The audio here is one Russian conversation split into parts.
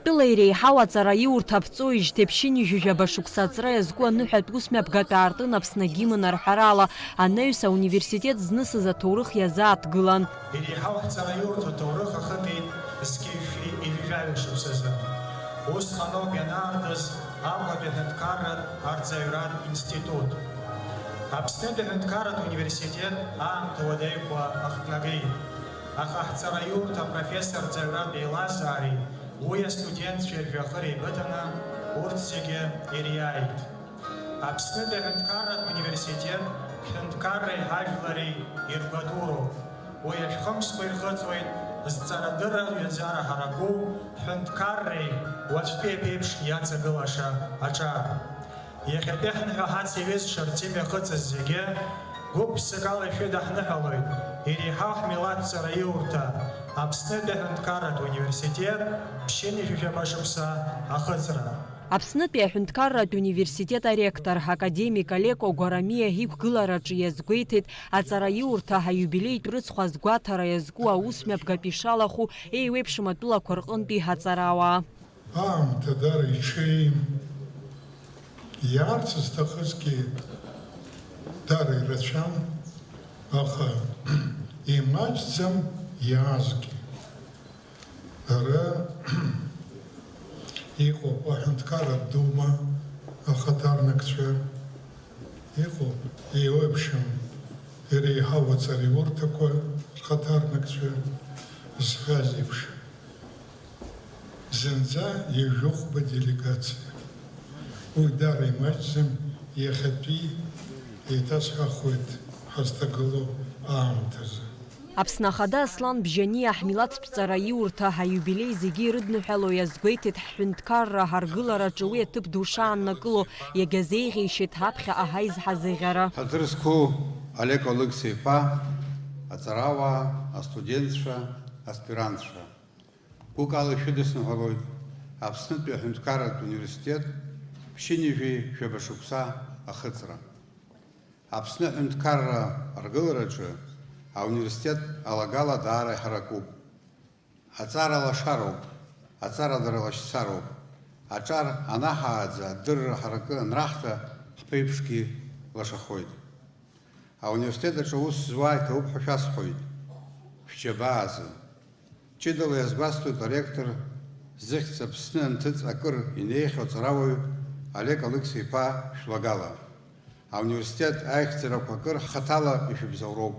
Урыстәыла иреиҳау аҵараиурҭа аԥҵоижьҭеи ԥшьынҩажәижәаба шықәса аҵра иазку аныҳәатә усмҩаԥгатәы аартын Аԥсны гимн арҳәарала анаҩс ауниверситет знысыз аҭоурых иазааҭгылан. Иреиҳау ҳҵараиурҭа аҭоурых ахыԥеит зқьи-ижәижәаҩа шықәсазы. Усҟаноуп ианаардыз Аҟәатәи аҳәынҭқарратә арҵаҩратә институт. Аԥснытәи аҳәынҭқарратә университет аамҭа уадаҩқәа ахҭнагеит. Аха ҳҵараиурҭа апрофессор ҵаҩратә еилазаареи уи астудентцәа иржәҩахыр еибыҭаны урҭ зегьы ириааит. Аԥснытәи аҳәынҭқарратә университет ҳәынҭқарреи ҳажәлари иргәадуроуп. Уи ашәхымсқәа ирхыҵуеит зҵарадырра ҩаӡара ҳараку ҳәынҭқарреи уаҵәтәи аԥеиԥш иаҵагылаша аҿар. Иахьатәи ҳныҳәаҳац иҩызцәа ртем иахыҵыз зегьы гәык-ԥсык ала ишәыдаҳныҳәалоит иреиҳау ҳмилаҭ ҵараиурҭа Аԥснытәи аҳәынҭқарратә университет ԥшьынҩажәижәаба шықәса ахыҵра. Аԥснытәи аҳәынҭқарратә университет аректор академик Олеко Гәарамиа иқәгылараҿы иазгәеиҭеит аҵараиурҭа ҳаиубилеитә рыцхә азгәаҭара иазку аусмҩаԥгатә ишалаху еиуеиԥшым атәылақәа рҟынтәи ҳаҵарауаа. Аамҭа дара иҽеи иаарц зҭахызгьы дара ирацәан, аха имаҷӡам иаазгьы. Ара иҟоуп аҳәынҭқарратә дума ахаҭарнакцәа, иҟоуп еиуеиԥшым иреиҳау аҵараиурҭақәа рхаҭарнакцәа зҳәаз еиԥш. Зынӡа ижәохәба делегациа. Уи дара имаҷӡам иахьатәи еиҭасҳәахуеит ҳазҭагылоу аамҭазы. Аԥсны ахада Аслан Бжьаниа ҳмилаҭтә ҵараиурҭа ҳаиубилеи зегьы ирыдныҳәало иазгәеиҭеит ҳҳәынҭқарра ҳаргылараҿы уи аҭыԥ ду шааннакыло иагьазеиӷьеишьеит ҳаԥхьаҟа ҳаизҳаз еӷьара. Ҳаҭыр зқәу Олег Алықьса-иԥа аҵарауаа, астудентцәа, аспирантцәа. Гәык ала ишәыдысныҳәалоит Аԥснытәи аҳәынҭқарратә университет ԥшьынҩажәижәаба шықәса ахыҵра. Аԥсны аҳәынҭқарра аргылараҿы ауниверситет алагала даара иҳаракуп. Аҵара лашароуп, аҵарадара лашьцароуп. Аҿар анаҳааӡа адырра ҳаракы анраҳҭа ҳԥеиԥшгьы лашахоит. Ауниверситет аҿы ус зуа иҭоуп ҳәа шәасҳәоит. Шәџьабаазы. Ҷыдала иазгәасҭоит аректор зыхьӡ Аԥсны анҭыҵ акыр инеихьоу аҵарауаҩ Олег Алықьса-иԥа шәлагала. Ауниверситет аихьӡарақәа акыр ҳхаҭала ишәыбзоуроуп.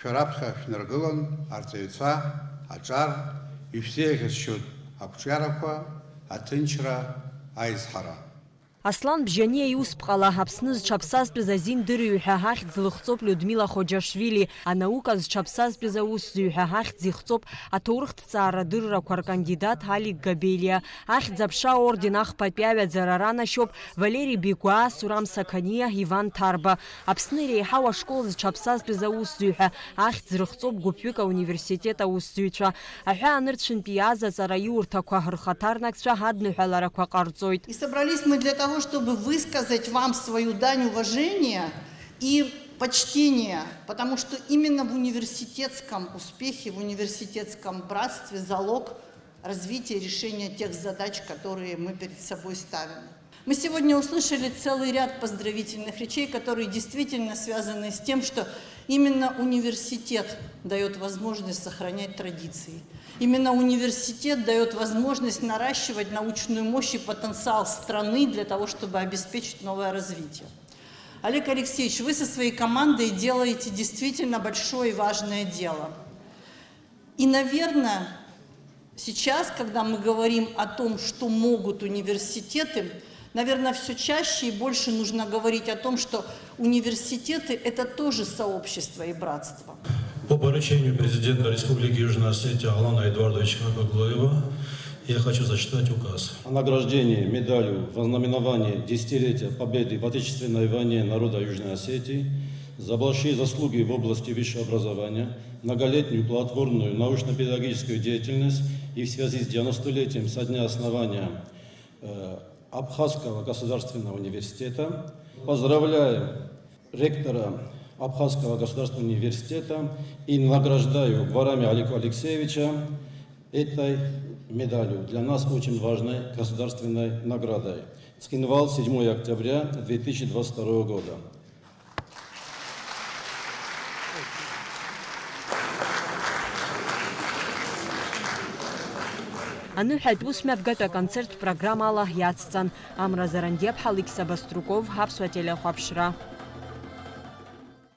Шәараԥхьа шәнаргылан арҵаҩцәа, аҿар, ишәзеиӷьасшьоит ақәҿиарақәа, аҭынчра, аизҳара. Аслан Бжьаниа иусԥҟала Аԥсны зҽаԥсазтәыз азин-дырҩҳәа ҳахьӡ лыхҵоуп Людмила Хоџьашвили, анаука зҽаԥсазтәыз аусзуҩҳәа ҳахьӡ ихҵоуп аҭоурыхҭҵаара дыррақәа ркандидат Алик Габелиа, ахьӡ аԥша орден ахԥатәи аҩаӡара ранашьоуп Валери Бигәаа, Сурам Сақаниа, Иван Ҭарба. Аԥсны иреиҳау ашкол зҽаԥсазтәыз аусзуҩҳәа ахьӡ рыхҵоуп гәыԥҩык ауниверситет аусзуҩцәа. Аҳәаанырцәынтәи иааз аҵараиурҭақәа рхаҭарнакцәа ҳадныҳәаларақәа ҟарҵоит. Чтобы высказать вам свою дань уважения и почтения, потому что именно в университетском успехе, в университетском братстве залог развития и решения тех задач, которые мы перед собой ставим. Мы сегодня услышали целый ряд поздравительных речей, которые действительно связаны с тем, что именно университет дает возможность сохранять традиции. Именно университет дает возможность наращивать научную мощь и потенциал страны для того, чтобы обеспечить новое развитие. Олег Алексеевич, вы со своей командой делаете действительно большое и важное дело. И, наверное, сейчас, когда мы говорим о том, что могут университеты, наверное, все чаще и больше нужно говорить о том, что университеты – это тоже сообщество и братство. По поручению президента Республики Южная Осетия Алана Эдуардовича Баглоева я хочу зачитать указ. О награждении медалью в ознаменовании десятилетия победы в Отечественной войне народа Южной Осетии за большие заслуги в области высшего образования, многолетнюю плодотворную научно-педагогическую деятельность и в связи с 90-летием со дня основания Абхазского государственного университета. Поздравляю ректора Абхазского государственного университета и награждаю Гварами Олега Алексеевича этой медалью, для нас очень важной государственной наградой. Цхинвал, 7 октября 2022 года. Аны ҳәтбус мәбгәтә концерт программала яццан. Амра Зарандиеп, Халик Сабаструков, Хапсуа телехуапшра.